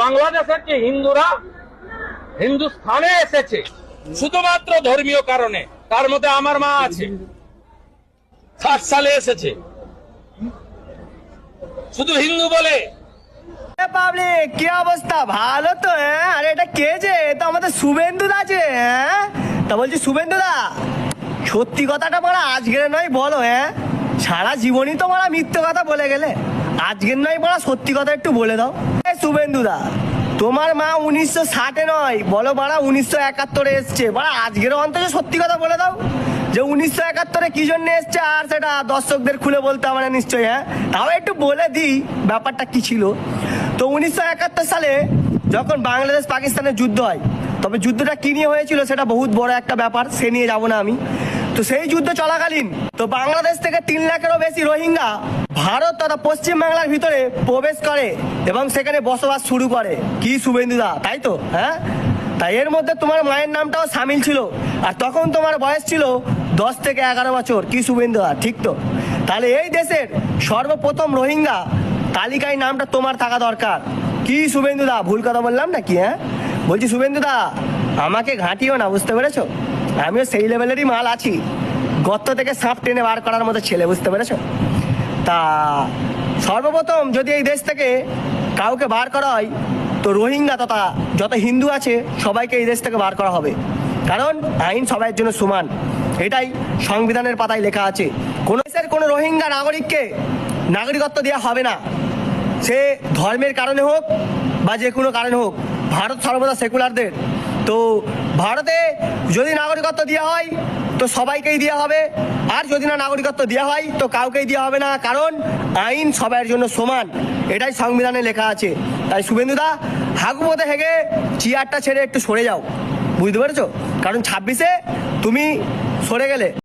বাংলাদেশের যে হিন্দুরা হিন্দুস্থানে এসেছে শুধুমাত্র ধর্মীয় কারণে, তার মধ্যে আমার মা আছে, 60 সালে এসেছে শুধু হিন্দু বলে। পাবলিক কি অবস্থা? ভালো তো? আরে এটা কে যে? তো আমাদের শুভেন্দু দা আছে। তা বলছি শুভেন্দু দা, সত্যি কথাটা বলা আজকের নয় বলো। সারা জীবনই তো বলা মিথ্যে কথা বলে গেলে, আজকের নয় বলা সত্যি কথা একটু বলে দাও। শুভেন্দু দা, তোমার মা 1960-এ নয় বলো বাড়া 1971-এ এসছে। বাড়া আজকের অন্তত সত্যি কথা বলে দাও যে 1971-এ কি জন্য এসছে, আর সেটা দর্শকদের খুলে বলতে হবে না নিশ্চয়ই। তাও একটু বলে দিই ব্যাপারটা কি ছিল। তো 1971 সালে যখন বাংলাদেশ পাকিস্তানের যুদ্ধ হয়, তবে যুদ্ধটা কি নিয়ে হয়েছিল সেটা বহুত বড় একটা ব্যাপার, সে নিয়ে যাবো না আমি। তো সেই যুদ্ধ চলাকালীন তো বাংলাদেশ থেকে 3 লাখেরও বেশি রোহিঙ্গা ভারত তথা পশ্চিম বাংলার ভিতরে প্রবেশ করে এবং সেখানে বসবাস শুরু করে। কি শুভেন্দুদা, তাই তো? তাই এর মধ্যে তোমার মায়ের নামটাও সামিল ছিল, আর তখন তোমার বয়স ছিল 10 থেকে 11 বছর। কি শুভেন্দুদা, ঠিক তো? তাহলে এই দেশের সর্বপ্রথম রোহিঙ্গা তালিকায় নামটা তোমার থাকা দরকার। কি শুভেন্দুদা, ভুল কথা বললাম নাকি? বলছি শুভেন্দুদা, আমাকে ঘাঁটিও না, বুঝতে পেরেছো? আমিও সেই লেভেলেরই মাল আছি, গর্ত থেকে সাপ টেনে বার করার মতো ছেলে, বুঝতে পেরেছো? তা সর্বপ্রথম যদি এই দেশ থেকে কাউকে বার করা হয়, তো রোহিঙ্গা তথা যত হিন্দু আছে সবাইকে এই দেশ থেকে বার করা হবে, কারণ আইন সবার জন্য সমান। এটাই সংবিধানের পাতায় লেখা আছে। কোনো দেশের কোনো রোহিঙ্গা নাগরিককে নাগরিকত্ব দেওয়া হবে না, সে ধর্মের কারণে হোক বা যে কোনো কারণে হোক। ভারত সর্বদা সেকুলারদের। তো ভারতে যদি নাগরিকত্ব দেওয়া হয় তো সবাইকেই দেওয়া হবে, আর যদি না নাগরিকত্ব দেওয়া হয় তো কাউকেই দেওয়া হবে না, কারণ আইন সবার জন্য সমান। এটাই সংবিধানে লেখা আছে। তাই শুভেন্দুদা, হাগু মতো হেগে চেয়ারটা ছেড়ে একটু সরে যাও, বুঝতে পেরেছো? কারণ 26-এ তুমি সরে গেলে